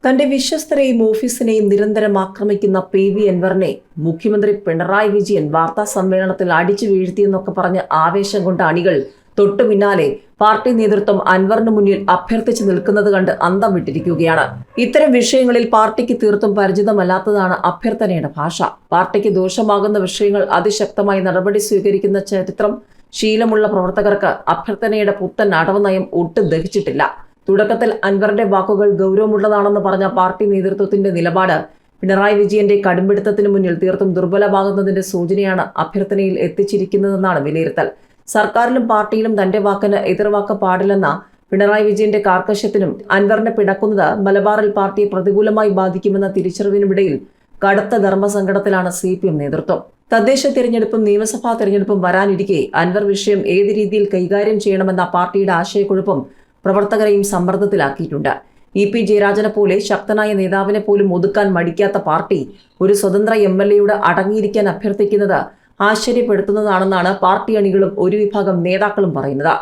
തന്റെ വിശ്വസ്തരെയും ഓഫീസിനെയും നിരന്തരം ആക്രമിക്കുന്ന പി.വി. അൻവറിനെ മുഖ്യമന്ത്രി പിണറായി വിജയൻ വാർത്താ സമ്മേളനത്തിൽ അടിച്ചു വീഴ്ത്തിയെന്നൊക്കെ പറഞ്ഞ് ആവേശം കൊണ്ട അണികൾ തൊട്ടു പിന്നാലെ പാർട്ടി നേതൃത്വം അൻവറിന് മുന്നിൽ അഭ്യർത്ഥിച്ചു നിൽക്കുന്നത് കണ്ട് അന്തം വിട്ടിരിക്കുകയാണ്. ഇത്തരം വിഷയങ്ങളിൽ പാർട്ടിക്ക് തീർത്തും പരിചിതമല്ലാത്തതാണ് അഭ്യർത്ഥനയുടെ ഭാഷ. പാർട്ടിക്ക് ദോഷമാകുന്ന വിഷയങ്ങൾ അതിശക്തമായി നടപടി സ്വീകരിക്കുന്ന ചരിത്രം ശീലമുള്ള പ്രവർത്തകർക്ക് അഭ്യർത്ഥനയുടെ പുത്തൻ അടവ് നയം ഒട്ടും ദഹിച്ചിട്ടില്ല. തുടക്കത്തിൽ അൻവറിന്റെ വാക്കുകൾ ഗൗരവമുള്ളതാണെന്ന് പറഞ്ഞ പാർട്ടി നേതൃത്വത്തിന്റെ നിലപാട് പിണറായി വിജയന്റെ കടുംപിടുത്തത്തിന് മുന്നിൽ തീർത്തും ദുർബലമാകുന്നതിന്റെ സൂചനയാണ് അഭ്യർത്ഥനയിൽ എത്തിച്ചിരിക്കുന്നതെന്നാണ് വിലയിരുത്തൽ. സർക്കാരിലും പാർട്ടിയിലും തന്റെ വാക്കിന് എതിർവാക്ക് പാടില്ലെന്ന പിണറായി വിജയന്റെ കാർക്കശ്യത്തിനും അൻവറിനെ പിണക്കുന്നത് മലബാറിൽ പാർട്ടിയെ പ്രതികൂലമായി ബാധിക്കുമെന്ന തിരിച്ചറിവിനുമിടയിൽ കടുത്ത ധർമ്മസങ്കടത്തിലാണ് CPM നേതൃത്വം. തദ്ദേശ തിരഞ്ഞെടുപ്പും നിയമസഭാ തിരഞ്ഞെടുപ്പും വരാനിരിക്കെ അൻവർ വിഷയം ഏത് രീതിയിൽ കൈകാര്യം ചെയ്യണമെന്ന പാർട്ടിയുടെ ആശയക്കുഴപ്പം പ്രവർത്തകരെയും സമ്മർദ്ദത്തിലാക്കിയിട്ടുണ്ട്. EP ജയരാജനെ പോലെ ശക്തനായ നേതാവിനെ പോലും ഒതുക്കാൻ മടിക്കാത്ത പാർട്ടി ഒരു സ്വതന്ത്ര MLAയോട് അടങ്ങിയിരിക്കാൻ അഭ്യർത്ഥിക്കുന്നത് ആശ്ചര്യപ്പെടുത്തുന്നതാണെന്നാണ് പാർട്ടി അണികളും ഒരു വിഭാഗം നേതാക്കളും പറയുന്നത്.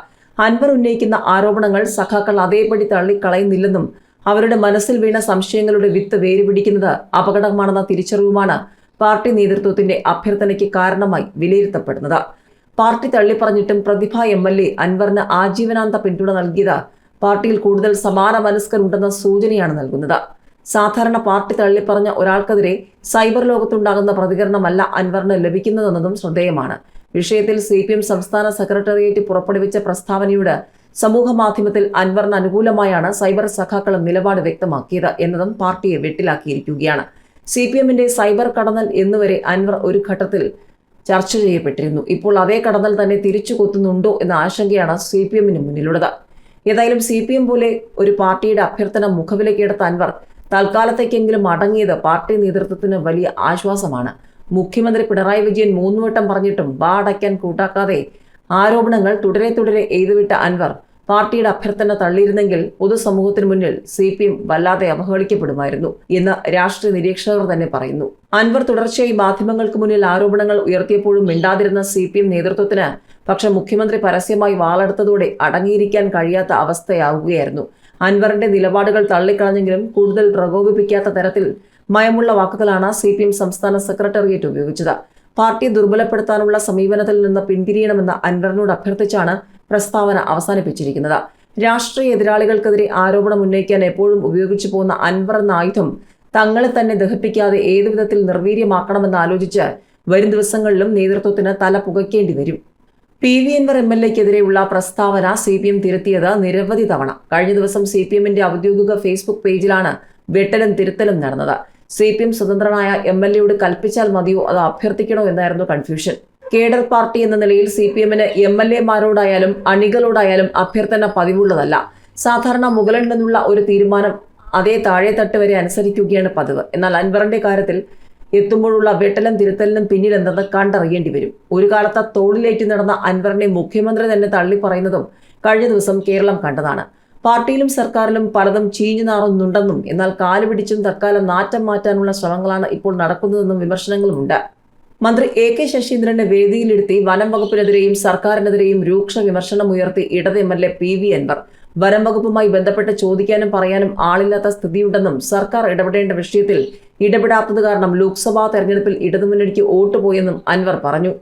അൻവർ ഉന്നയിക്കുന്ന ആരോപണങ്ങൾ സഖാക്കൾ അതേപടി തള്ളിക്കളയുന്നില്ലെന്നും അവരുടെ മനസ്സിൽ വീണ സംശയങ്ങളുടെ വിത്ത് വേരുപിടിക്കുന്നത് അപകടമാണെന്ന തിരിച്ചറിവുമാണ് പാർട്ടി നേതൃത്വത്തിന്റെ അഭ്യർത്ഥനയ്ക്ക് കാരണമായി വിലയിരുത്തപ്പെടുന്നത്. പാർട്ടി തള്ളിപ്പറഞ്ഞിട്ടും പ്രതിഭ MLA അൻവറിന് ആജീവനാന്ത പിന്തുണ നൽകിയത് പാർട്ടിയിൽ കൂടുതൽ സമാന മനസ്കരുണ്ടെന്ന സൂചനയാണ് നൽകുന്നത്. സാധാരണ പാർട്ടി തള്ളിപ്പറഞ്ഞ ഒരാൾക്കെതിരെ സൈബർ ലോകത്തുണ്ടാകുന്ന പ്രതികരണമല്ല അൻവറിന് ലഭിക്കുന്നതെന്നതും ശ്രദ്ധേയമാണ്. വിഷയത്തിൽ CPM സംസ്ഥാന സെക്രട്ടേറിയറ്റ് പുറപ്പെടുവിച്ച പ്രസ്താവനയോട് സമൂഹ മാധ്യമത്തിൽ അൻവറിന് അനുകൂലമായാണ് സൈബർ സഖാക്കളും നിലപാട് വ്യക്തമാക്കിയത് എന്നതും പാർട്ടിയെ വെട്ടിലാക്കിയിരിക്കുകയാണ്. CPMന്റെ സൈബർ കടന്നൽ എന്നുവരെ അൻവർ ഒരു ഘട്ടത്തിൽ ചർച്ച ചെയ്യപ്പെട്ടിരുന്നു. ഇപ്പോൾ അതേ കടന്നൽ തന്നെ തിരിച്ചു കൊത്തുന്നുണ്ടോ എന്ന ആശങ്കയാണ് CPMന് മുന്നിലുള്ളത്. ഏതായാലും CPM പോലെ ഒരു പാർട്ടിയുടെ അഭ്യർത്ഥന മുഖവിലക്കെടുത്ത അൻവർ തൽക്കാലത്തേക്കെങ്കിലും അടങ്ങിയത് പാർട്ടി നേതൃത്വത്തിന് വലിയ ആശ്വാസമാണ്. മുഖ്യമന്ത്രി പിണറായി വിജയൻ 3 വട്ടം പറഞ്ഞിട്ടും അടയ്ക്കാൻ കൂട്ടാക്കാതെ ആരോപണങ്ങൾ തുടരെ എഴുതിവിട്ട അൻവർ പാർട്ടിയുടെ അഭ്യർത്ഥന തള്ളിയിരുന്നെങ്കിൽ പൊതുസമൂഹത്തിന് മുന്നിൽ CPM വല്ലാതെ അവഹേളിക്കപ്പെടുമായിരുന്നു എന്ന് രാഷ്ട്രീയ നിരീക്ഷകർ തന്നെ പറയുന്നു. അൻവർ തുടർച്ചയായി മാധ്യമങ്ങൾക്ക് മുന്നിൽ ആരോപണങ്ങൾ ഉയർത്തിയപ്പോഴും മിണ്ടാതിരുന്ന CPM നേതൃത്വത്തിന് പക്ഷെ മുഖ്യമന്ത്രി പരസ്യമായി വാളെടുത്തതോടെ അടങ്ങിയിരിക്കാൻ കഴിയാത്ത അവസ്ഥയാവുകയായിരുന്നു. അൻവറിന്റെ നിലപാടുകൾ തള്ളിക്കളഞ്ഞെങ്കിലും കൂടുതൽ പ്രകോപിപ്പിക്കാത്ത തരത്തിൽ മയമുള്ള വാക്കുകളാണ് CPM സംസ്ഥാന സെക്രട്ടേറിയറ്റ് ഉപയോഗിച്ചത്. പാർട്ടിയെ ദുർബലപ്പെടുത്താനുള്ള സമീപനത്തിൽ നിന്ന് പിന്തിരിയണമെന്ന് അൻവറിനോട് അഭ്യർത്ഥിച്ചാണ് പ്രസ്താവന അവസാനിപ്പിച്ചിരിക്കുന്നത്. രാഷ്ട്രീയ എതിരാളികൾക്കെതിരെ ആരോപണം ഉന്നയിക്കാൻ എപ്പോഴും ഉപയോഗിച്ചു പോകുന്ന അൻവർ എന്ന ആയുധം തങ്ങളെ തന്നെ ദഹിപ്പിക്കാതെ ഏതുവിധത്തിൽ നിർവീര്യമാക്കണമെന്ന് ആലോചിച്ച് വരും ദിവസങ്ങളിലും നേതൃത്വത്തിന് തല പുകയ്ക്കേണ്ടി വരും. പി.വി. അൻവർ MLAക്കെതിരെയുള്ള പ്രസ്താവന CPM തിരുത്തിയത് നിരവധി തവണ. കഴിഞ്ഞ ദിവസം CPMന്റെ ഔദ്യോഗിക ഫേസ്ബുക്ക് പേജിലാണ് വെട്ടലും തിരുത്തലും നടന്നത്. CPM സ്വതന്ത്രനായ MLAയോട് കൽപ്പിച്ചാൽ മതിയോ അതോ അഭ്യർത്ഥിക്കണോ എന്നായിരുന്നു കൺഫ്യൂഷൻ. കേഡർ പാർട്ടി എന്ന നിലയിൽ CPMന് MLAമാരോടായാലും അണികളോടായാലും അഭ്യർത്ഥന പതിവുള്ളതല്ല. സാധാരണ മുകളിൽ നിന്നുള്ള ഒരു തീരുമാനം അതേ താഴെത്തട്ട് വരെ അനുസരിക്കുകയാണ് പതിവ്. എന്നാൽ അൻവറിന്റെ കാര്യത്തിൽ എത്തുമ്പോഴുള്ള വെട്ടലും തിരുത്തലിനും പിന്നിൽ എന്തെന്ന് കണ്ടറിയേണ്ടി വരും. ഒരു കാലത്ത് തോളിലേറ്റി നടന്ന അൻവറിനെ മുഖ്യമന്ത്രി തന്നെ തള്ളിപ്പറയുന്നതും കഴിഞ്ഞ ദിവസം കേരളം കണ്ടതാണ്. പാർട്ടിയിലും സർക്കാരിലും പലതും ചീഞ്ഞു നാറുന്നുണ്ടെന്നും എന്നാൽ കാലുപിടിച്ചും തൽക്കാലം നാറ്റം മാറ്റാനുള്ള ശ്രമങ്ങളാണ് ഇപ്പോൾ നടക്കുന്നതെന്നും വിമർശനങ്ങളുമുണ്ട്. മന്ത്രി AK ശശീന്ദ്രന്റെ വേദിയിലിരുത്തി വനം വകുപ്പിനെതിരെയും സർക്കാരിനെതിരെയും രൂക്ഷ വിമർശനം ഉയർത്തി ഇടത് MLA പി.വി. അൻവർ വനം വകുപ്പുമായി ബന്ധപ്പെട്ട് ചോദിക്കാനും പറയാനും ആളില്ലാത്ത സ്ഥിതിയുണ്ടെന്നും സർക്കാർ ഇടപെടേണ്ട വിഷയത്തിൽ ഇടപെടാത്തത് കാരണം ലോക്സഭാ തെരഞ്ഞെടുപ്പിൽ ഇടതുമുന്നണിക്ക് വോട്ട് പോയെന്നും അൻവർ പറഞ്ഞു.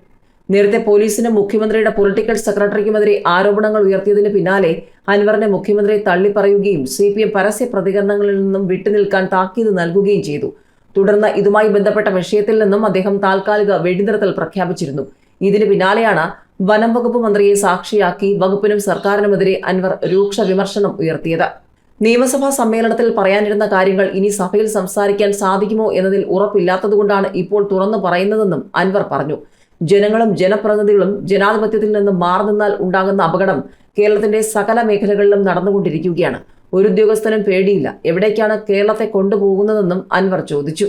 നേരത്തെ പോലീസിനും മുഖ്യമന്ത്രിയുടെ പൊളിറ്റിക്കൽ സെക്രട്ടറിക്കുമെതിരെ ആരോപണങ്ങൾ ഉയർത്തിയതിന് പിന്നാലെ അൻവറിനെ മുഖ്യമന്ത്രി തള്ളിപ്പറയുകയും CPM പരസ്യ പ്രതികരണങ്ങളിൽ നിന്നും വിട്ടുനിൽക്കാൻ താക്കീത് നൽകുകയും ചെയ്തു. തുടർന്ന് ഇതുമായി ബന്ധപ്പെട്ട വിഷയത്തിൽ നിന്നും അദ്ദേഹം താൽക്കാലിക വെടിനിർത്തൽ പ്രഖ്യാപിച്ചിരുന്നു. ഇതിന് പിന്നാലെയാണ് വനം വകുപ്പ് മന്ത്രിയെ സാക്ഷിയാക്കി വകുപ്പിനും സർക്കാരിനുമെതിരെ അൻവർ രൂക്ഷ വിമർശനം ഉയർത്തിയത്. നിയമസഭാ സമ്മേളനത്തിൽ പറയാനിരുന്ന കാര്യങ്ങൾ ഇനി സഭയിൽ സംസാരിക്കാൻ സാധിക്കുമോ എന്നതിൽ ഉറപ്പില്ലാത്തതുകൊണ്ടാണ് ഇപ്പോൾ തുറന്നു പറയുന്നതെന്നും അൻവർ പറഞ്ഞു. ജനങ്ങളും ജനപ്രതിനിധികളും ജനാധിപത്യത്തിൽ നിന്ന് മാറി നിന്നാൽ ഉണ്ടാകുന്ന അപകടം കേരളത്തിന്റെ സകല മേഖലകളിലും നടന്നുകൊണ്ടിരിക്കുകയാണ്. ഒരു ഉദ്യോഗസ്ഥനും പേടിയില്ല. എവിടേക്കാണ് കേരളത്തെ കൊണ്ടുപോകുന്നതെന്നും അൻവർ ചോദിച്ചു.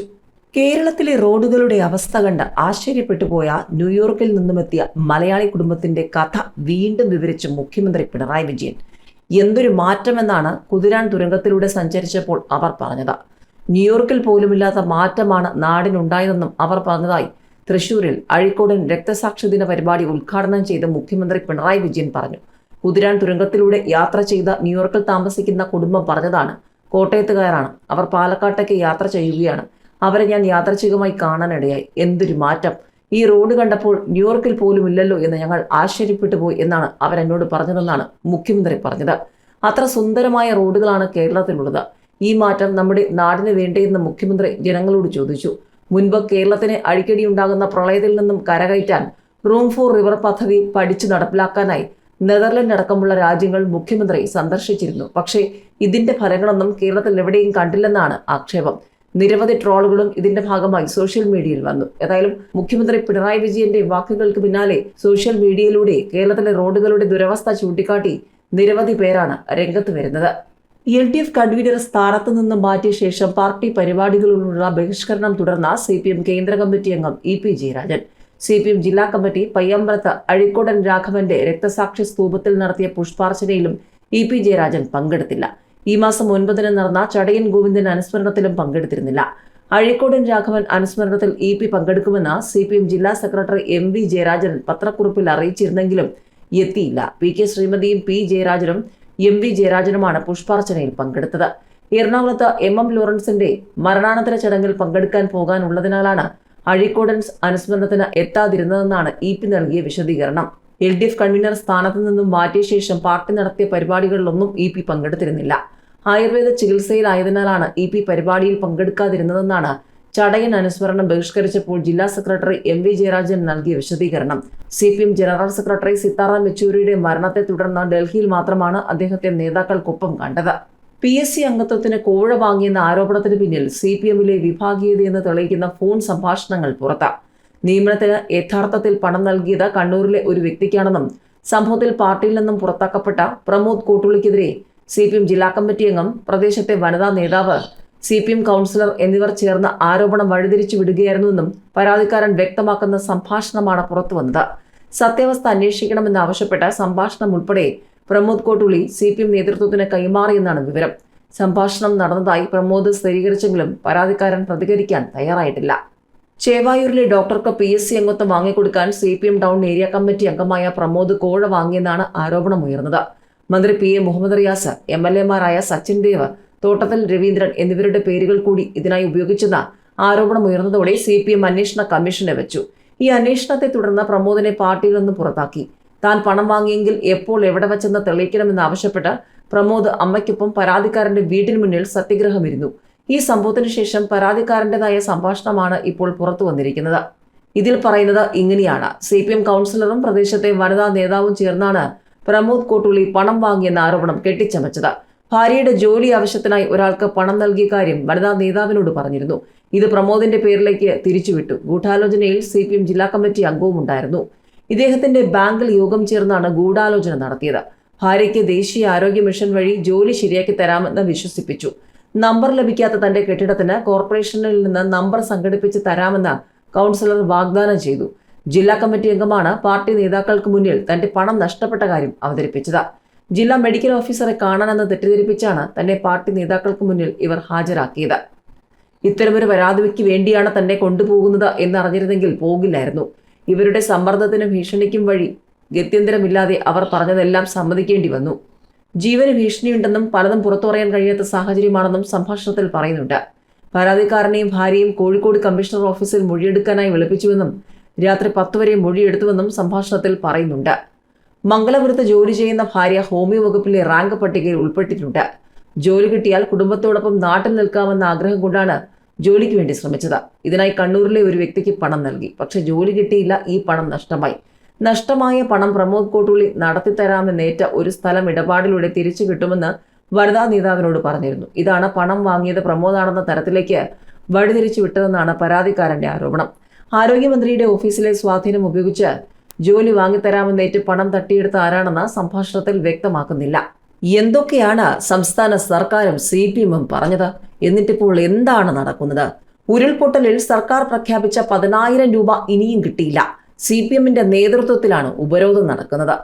കേരളത്തിലെ റോഡുകളുടെ അവസ്ഥ കണ്ട് ആശ്ചര്യപ്പെട്ടുപോയ ന്യൂയോർക്കിൽ നിന്നുമെത്തിയ മലയാളി കുടുംബത്തിന്റെ കഥ വീണ്ടും വിവരിച്ച മുഖ്യമന്ത്രി പിണറായി വിജയൻ എന്തൊരു മാറ്റമെന്നാണ് കുതിരാൻ തുരങ്കത്തിലൂടെ സഞ്ചരിച്ചപ്പോൾ അവർ പറഞ്ഞത്. ന്യൂയോർക്കിൽ പോലുമില്ലാത്ത മാറ്റമാണ് നാടിനുണ്ടായതെന്നും അവർ പറഞ്ഞതായി തൃശൂരിൽ അഴീക്കോടൻ രക്തസാക്ഷി ദിന പരിപാടി ഉദ്ഘാടനം ചെയ്ത മുഖ്യമന്ത്രി പിണറായി വിജയൻ പറഞ്ഞു. കുതിരാൻ തുരങ്കത്തിലൂടെ യാത്ര ചെയ്ത ന്യൂയോർക്കിൽ താമസിക്കുന്ന കുടുംബം പറഞ്ഞതാണ് കോട്ടയത്തുകാരാണ്. അവർ പാലക്കാട്ടേക്ക് യാത്ര ചെയ്യുകയാണ്. അവരെ ഞാൻ യാദൃച്ഛികമായി കാണാനിടയായി. എന്തൊരു മാറ്റം! ഈ റോഡ് കണ്ടപ്പോൾ ന്യൂയോർക്കിൽ പോലും ഇല്ലല്ലോ എന്ന് ഞങ്ങൾ ആശ്ചര്യപ്പെട്ടു പോയി എന്നാണ് അവരെന്നോട് പറഞ്ഞതെന്നാണ് മുഖ്യമന്ത്രി പറഞ്ഞത്. അത്ര സുന്ദരമായ റോഡുകളാണ് കേരളത്തിലുള്ളത്. ഈ മാറ്റം നമ്മുടെ നാടിന് വേണ്ടേയെന്ന് മുഖ്യമന്ത്രി ജനങ്ങളോട് ചോദിച്ചു. മുൻപ് കേരളത്തിന് അടിക്കടി ഉണ്ടാകുന്ന പ്രളയത്തിൽ നിന്നും കരകയറ്റാൻ റൂം ഫോർ റിവർ പദ്ധതി പഠിച്ചു നടപ്പിലാക്കാനായി നെതർലൻഡ് അടക്കമുള്ള രാജ്യങ്ങൾ മുഖ്യമന്ത്രി സന്ദർശിച്ചിരുന്നു. പക്ഷേ ഇതിന്റെ ഫലങ്ങളൊന്നും കേരളത്തിൽ എവിടെയും കണ്ടില്ലെന്നാണ് ആക്ഷേപം. നിരവധി ട്രോളുകളും ഇതിന്റെ ഭാഗമായി സോഷ്യൽ മീഡിയയിൽ വന്നു. ഏതായാലും മുഖ്യമന്ത്രി പിണറായി വിജയന്റെ വാക്കുകൾക്ക് പിന്നാലെ സോഷ്യൽ മീഡിയയിലൂടെ കേരളത്തിലെ റോഡുകളുടെ ദുരവസ്ഥ ചൂണ്ടിക്കാട്ടി നിരവധി പേരാണ് രംഗത്ത് വരുന്നത്. LDF കൺവീനർ സ്ഥാനത്ത് നിന്ന് മാറ്റിയ ശേഷം പാർട്ടി പരിപാടികളിലുള്ള ബഹിഷ്കരണം തുടർന്ന CPM കേന്ദ്ര കമ്മിറ്റി അംഗം EP ജയരാജൻ CPM ജില്ലാ കമ്മിറ്റി പയ്യാമ്പലത്ത് അഴീക്കോടൻ രാഘവന്റെ രക്തസാക്ഷി സ്തൂപത്തിൽ നടത്തിയ പുഷ്പാർച്ചനയിലും EP ജയരാജൻ പങ്കെടുത്തില്ല. ഈ മാസം 9-ന് നടന്ന ചടയൻ ഗോവിന്ദൻ അനുസ്മരണത്തിലും പങ്കെടുത്തിരുന്നില്ല. അഴീക്കോടൻ രാഘവൻ അനുസ്മരണത്തിൽ EP പങ്കെടുക്കുമെന്ന് CPM ജില്ലാ സെക്രട്ടറി MV ജയരാജൻ പത്രക്കുറിപ്പിൽ അറിയിച്ചിരുന്നെങ്കിലും എത്തിയില്ല. PK ശ്രീമതിയും P ജയരാജനും MV ജയരാജനുമാണ് പുഷ്പാർച്ചനയിൽ പങ്കെടുത്തത്. എറണാകുളത്ത് MM ലോറൻസിന്റെ മരണാനന്തര ചടങ്ങിൽ പങ്കെടുക്കാൻ പോകാനുള്ളതിനാലാണ് അഴീക്കോടൻ അനുസ്മരണത്തിന് എത്താതിരുന്നതെന്നാണ് EP നൽകിയ വിശദീകരണം. LDF കൺവീനർ സ്ഥാനത്ത് നിന്നും മാറ്റിയ ശേഷം പാർട്ടി നടത്തിയ പരിപാടികളിലൊന്നും EP പങ്കെടുത്തിരുന്നില്ല. ആയുർവേദ ചികിത്സയിലായതിനാലാണ് EP പരിപാടിയിൽ പങ്കെടുക്കാതിരുന്നതെന്നാണ് ചടയൻ അനുസ്മരണം ബഹിഷ്കരിച്ചപ്പോൾ ജില്ലാ സെക്രട്ടറി MV ജയരാജൻ നൽകിയ വിശദീകരണം. CPM ജനറൽ സെക്രട്ടറി സീതാറാം യെച്ചൂരിയുടെ മരണത്തെ തുടർന്ന് ഡൽഹിയിൽ മാത്രമാണ് അദ്ദേഹത്തെ നേതാക്കൾക്കൊപ്പം കണ്ടത്. PSC അംഗത്വത്തിന് കോഴ വാങ്ങിയെന്ന ആരോപണത്തിന് പിന്നിൽ CPMലെ വിഭാഗീയതയെന്ന് തെളിയിക്കുന്ന ഫോൺ സംഭാഷണങ്ങൾ പുറത്ത്. നിയമനത്തിന് യഥാർത്ഥത്തിൽ പണം നൽകിയത് കണ്ണൂരിലെ ഒരു വ്യക്തിക്കാണെന്നും സംഭവത്തിൽ പാർട്ടിയിൽ നിന്നും പുറത്താക്കപ്പെട്ട പ്രമോദ് കോട്ടുള്ളിക്കെതിരെ CPM ജില്ലാ കമ്മിറ്റി അംഗം, പ്രദേശത്തെ വനിതാ നേതാവ്, CPM കൗൺസിലർ എന്നിവർ ചേർന്ന് ആരോപണം വഴിതിരിച്ചു വിടുകയായിരുന്നുവെന്നും പരാതിക്കാരൻ വ്യക്തമാക്കുന്ന സംഭാഷണമാണ് പുറത്തുവന്നത്. സത്യാവസ്ഥ അന്വേഷിക്കണമെന്നാവശ്യപ്പെട്ട സംഭാഷണം ഉൾപ്പെടെ പ്രമോദ് കോട്ടുള്ളി CPM നേതൃത്വത്തിന് കൈമാറിയെന്നാണ് വിവരം. സംഭാഷണം നടന്നതായി പ്രമോദ് സ്ഥിരീകരിച്ചെങ്കിലും പരാതിക്കാരൻ പ്രതികരിക്കാൻ തയ്യാറായിട്ടില്ല. ചേവായൂരിലെ ഡോക്ടർക്ക് PSC അംഗത്വം വാങ്ങിക്കൊടുക്കാൻ CPM ടൗൺ ഏരിയ കമ്മിറ്റി അംഗമായ പ്രമോദ് കോഴ വാങ്ങിയെന്നാണ് ആരോപണമുയർന്നത്. മന്ത്രി PA മുഹമ്മദ് റിയാസ്, MLAമാരായ സച്ചിൻ ദേവ്, തോട്ടത്തിൽ രവീന്ദ്രൻ എന്നിവരുടെ പേരുകൾ കൂടി ഇതിനായി ഉപയോഗിച്ചെന്ന ആരോപണമുയർന്നതോടെ CPM അന്വേഷണ കമ്മീഷനെ വെച്ചു. ഈ അന്വേഷണത്തെ തുടർന്ന് പ്രമോദിനെ പാർട്ടിയിൽ നിന്ന് പുറത്താക്കി. താൻ പണം വാങ്ങിയെങ്കിൽ എപ്പോൾ എവിടെ വെച്ചെന്ന് തെളിയിക്കണമെന്നാവശ്യപ്പെട്ട് പ്രമോദ് അമ്മയ്ക്കൊപ്പം പരാതിക്കാരന്റെ വീട്ടിന് മുന്നിൽ സത്യഗ്രഹമിരുന്നു. ഈ സംഭവത്തിന് ശേഷം പരാതിക്കാരൻ്റെതായ സംഭാഷണമാണ് ഇപ്പോൾ പുറത്തു വന്നിരിക്കുന്നത്. ഇതിൽ പറയുന്നത് ഇങ്ങനെയാണ്: CPM കൗൺസിലറും പ്രദേശത്തെ വനിതാ നേതാവും ചേർന്നാണ് പ്രമോദ് കോട്ടുള്ളി പണം വാങ്ങിയെന്ന ആരോപണം കെട്ടിച്ചമച്ചത്. ഭാര്യയുടെ ജോലി ആവശ്യത്തിനായി ഒരാൾക്ക് പണം നൽകിയ കാര്യം വനിതാ നേതാവിനോട് പറഞ്ഞിരുന്നു. ഇത് പ്രമോദിന്റെ പേരിലേക്ക് തിരിച്ചുവിട്ടു. ഗൂഢാലോചനയിൽ CPM ജില്ലാ കമ്മിറ്റി അംഗവും ഉണ്ടായിരുന്നു. ഇദ്ദേഹത്തിന്റെ ബാങ്കിൽ യോഗം ചേർന്നാണ് ഗൂഢാലോചന നടത്തിയത്. ഭാര്യയ്ക്ക് ദേശീയ ആരോഗ്യ മിഷൻ വഴി ജോലി ശരിയാക്കി തരാമെന്ന് വിശ്വസിപ്പിച്ചു. നമ്പർ ലഭിക്കാത്ത തന്റെ കെട്ടിടത്തിന് കോർപ്പറേഷനിൽ നിന്ന് നമ്പർ സംഘടിപ്പിച്ച് തരാമെന്ന് കൗൺസിലർ വാഗ്ദാനം ചെയ്തു. ജില്ലാ കമ്മിറ്റി അംഗമാണ് പാർട്ടി നേതാക്കൾക്ക് മുന്നിൽ തന്റെ പണം നഷ്ടപ്പെട്ട കാര്യം അവതരിപ്പിച്ചത്. ജില്ലാ മെഡിക്കൽ ഓഫീസറെ കാണാനെന്ന് തെറ്റിദ്ധരിപ്പിച്ചാണ് തന്നെ പാർട്ടി നേതാക്കൾക്ക് മുന്നിൽ ഇവർ ഹാജരാക്കിയത്. ഇത്തരമൊരു പരാതിക്ക് വേണ്ടിയാണ് തന്നെ കൊണ്ടുപോകുന്നത് എന്നറിഞ്ഞിരുന്നെങ്കിൽ പോകില്ലായിരുന്നു. ഇവരുടെ സമ്മർദ്ദത്തിനും ഭീഷണിക്കും വഴി ഗത്യന്തരമില്ലാതെ അവർ പറഞ്ഞതെല്ലാം സമ്മതിക്കേണ്ടി വന്നു. ജീവന് ഭീഷണിയുണ്ടെന്നും പലതും പുറത്തു പറയാൻ കഴിയാത്ത സാഹചര്യമാണെന്നും സംഭാഷണത്തിൽ പറയുന്നുണ്ട്. പരാതിക്കാരനെയും ഭാര്യയും കോഴിക്കോട് കമ്മീഷണർ ഓഫീസിൽ മൊഴിയെടുക്കാനായി വിളിപ്പിച്ചുവെന്നും രാത്രി 10 വരെ മൊഴിയെടുത്തുവെന്നും സംഭാഷണത്തിൽ പറയുന്നുണ്ട്. മംഗലപുരത്ത് ജോലി ചെയ്യുന്ന ഭാര്യ ഹോമിയോ വകുപ്പിലെ റാങ്ക് പട്ടികയിൽ ഉൾപ്പെട്ടിട്ടുണ്ട്. ജോലി കിട്ടിയാൽ കുടുംബത്തോടൊപ്പം നാട്ടിൽ നിൽക്കാമെന്ന ആഗ്രഹം കൊണ്ടാണ് ജോലിക്ക് വേണ്ടി ശ്രമിച്ചത്. ഇതിനായി കണ്ണൂരിലെ ഒരു വ്യക്തിക്ക് പണം നൽകി. പക്ഷെ ജോലി കിട്ടിയില്ല. ഈ പണം നഷ്ടമായി. നഷ്ടമായ പണം പ്രമോദ് കോട്ടുള്ളി നടത്തിത്തരാമെന്നേറ്റ ഒരു സ്ഥലം ഇടപാടിലൂടെ തിരിച്ചു കിട്ടുമെന്ന് വനിതാ നേതാവിനോട് പറഞ്ഞിരുന്നു. ഇതാണ് പണം വാങ്ങിയത് പ്രമോദാണെന്ന തരത്തിലേക്ക് വഴിതിരിച്ചു വിട്ടതെന്നാണ് പരാതിക്കാരന്റെ ആരോപണം. ആരോഗ്യമന്ത്രിയുടെ ഓഫീസിലെ സ്വാധീനം ഉപയോഗിച്ച് ജോലി വാങ്ങിത്തരാമെന്നേറ്റ് പണം തട്ടിയെടുത്ത ആരാണെന്ന് സംഭാഷണത്തിൽ വ്യക്തമാക്കുന്നില്ല. എന്തൊക്കെയാണ് സംസ്ഥാന സർക്കാരും CPMും പറഞ്ഞത്? എന്നിട്ടിപ്പോൾ എന്താണ് നടക്കുന്നത്? ഉരുൾപൊട്ടലിൽ സർക്കാർ പ്രഖ്യാപിച്ച 10,000 രൂപ ഇനിയും കിട്ടിയില്ല. CPMന്റെ നേതൃത്വത്തിലാണ് ഉപരോധം നടക്കുന്നത്.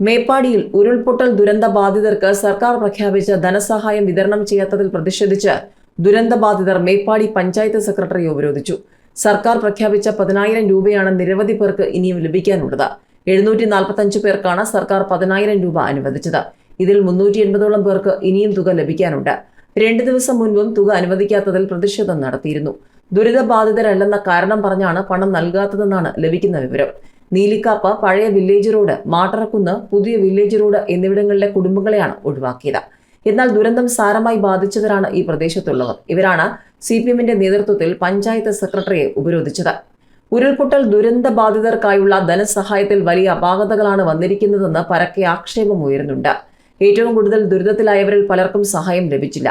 മേപ്പാടിയിൽ ഉരുൾപൊട്ടൽ ദുരന്ത ബാധിതർക്ക് സർക്കാർ പ്രഖ്യാപിച്ച ധനസഹായം വിതരണം ചെയ്യാത്തതിൽ പ്രതിഷേധിച്ച് ദുരന്തബാധിതർ മേപ്പാടി പഞ്ചായത്ത് സെക്രട്ടറി ഉപരോധിച്ചു. സർക്കാർ പ്രഖ്യാപിച്ച 10,000 രൂപയാണ് നിരവധി പേർക്ക് ഇനിയും ലഭിക്കാനുള്ളത്. 745 പേർക്കാണ് സർക്കാർ 10,000 രൂപ അനുവദിച്ചത്. ഇതിൽ 380ഓളം പേർക്ക് ഇനിയും തുക ലഭിക്കാനുണ്ട്. 2 ദിവസം മുൻപും തുക അനുവദിക്കാത്തതിൽ പ്രതിഷേധം നടത്തിയിരുന്നു. ദുരിതബാധിതരല്ലെന്ന കാരണം പറഞ്ഞാണ് പണം നൽകാത്തതെന്നാണ് ലഭിക്കുന്ന വിവരം. നീലിക്കാപ്പ, പഴയ വില്ലേജ് റോഡ്, മാട്ടറക്കുന്ന്, പുതിയ വില്ലേജ് റോഡ് എന്നിവിടങ്ങളിലെ കുടുംബങ്ങളെയാണ് ഒഴിവാക്കിയത്. എന്നാൽ ദുരന്തം സാരമായി ബാധിച്ചവരാണ് ഈ പ്രദേശത്തുള്ളവർ. ഇവരാണ് CPMന്റെ നേതൃത്വത്തിൽ പഞ്ചായത്ത് സെക്രട്ടറിയെ ഉപരോധിച്ചത്. ഉരുൾപൊട്ടൽ ദുരന്തബാധിതർക്കായുള്ള ധനസഹായത്തിൽ വലിയ അപാകതകളാണ് വന്നിരിക്കുന്നതെന്ന് പരക്കെ ആക്ഷേപം ഉയരുന്നുണ്ട്. ഏറ്റവും കൂടുതൽ ദുരിതത്തിലായവരിൽ പലർക്കും സഹായം ലഭിച്ചില്ല.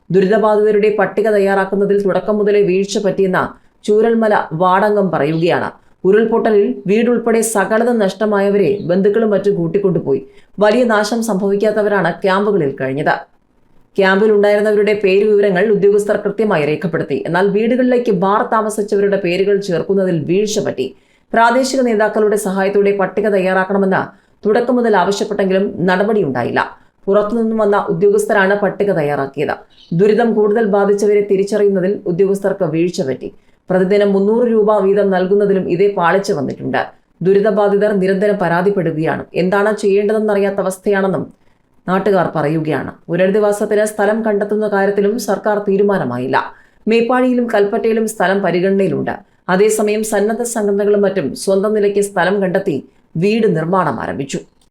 ദുരിതബാധിതരുടെ പട്ടിക തയ്യാറാക്കുന്നതിൽ തുടക്കം മുതലേ വീഴ്ച പറ്റിയെന്ന ചൂരൽമല വാർഡംഗം പറയുകയാണ്. ഉരുൾപൊട്ടലിൽ വീടുൾപ്പെടെ സകലതും നഷ്ടമായവരെ ബന്ധുക്കളും മറ്റും കൂട്ടിക്കൊണ്ടുപോയി. വലിയ നാശം സംഭവിക്കാത്തവരാണ് ക്യാമ്പുകളിൽ കഴിഞ്ഞത്. ക്യാമ്പിൽ ഉണ്ടായിരുന്നവരുടെ പേരുവിവരങ്ങൾ ഉദ്യോഗസ്ഥർ കൃത്യമായി രേഖപ്പെടുത്തി. എന്നാൽ വീടുകളിലേക്ക് താമസിച്ചവരുടെ പേരുകൾ ചേർക്കുന്നതിൽ വീഴ്ച പറ്റി. പ്രാദേശിക നേതാക്കളുടെ സഹായത്തോടെ പട്ടിക തയ്യാറാക്കണമെന്ന് തുടക്കം മുതൽ ആവശ്യപ്പെട്ടെങ്കിലും നടപടിയുണ്ടായില്ല. പുറത്തുനിന്നും വന്ന ഉദ്യോഗസ്ഥരാണ് പട്ടിക തയ്യാറാക്കിയത്. ദുരിതം കൂടുതൽ ബാധിച്ചവരെ തിരിച്ചറിയുന്നതിൽ ഉദ്യോഗസ്ഥർക്ക് വീഴ്ച പറ്റി. പ്രതിദിനം 300 രൂപ വീതം നൽകുന്നതിലും ഇതേ പാളിച്ച വന്നിട്ടുണ്ട്. ദുരിതബാധിതർ നിരന്തരം പരാതിപ്പെടുകയാണ്. എന്താണ് ചെയ്യേണ്ടതെന്നറിയാത്ത അവസ്ഥയാണെന്നും നാട്ടുകാർ പറയുകയാണ്. പുനരധിവാസത്തിന് സ്ഥലം കണ്ടെത്തുന്ന കാര്യത്തിലും സർക്കാർ തീരുമാനമായില്ല. മേപ്പാടിയിലും കൽപ്പറ്റയിലും സ്ഥലം പരിഗണനയിലുണ്ട്. അതേസമയം സന്നദ്ധ സംഘടനകളും മറ്റും സ്വന്തം നിലയ്ക്ക് സ്ഥലം കണ്ടെത്തി വീട് നിർമ്മാണം ആരംഭിച്ചു.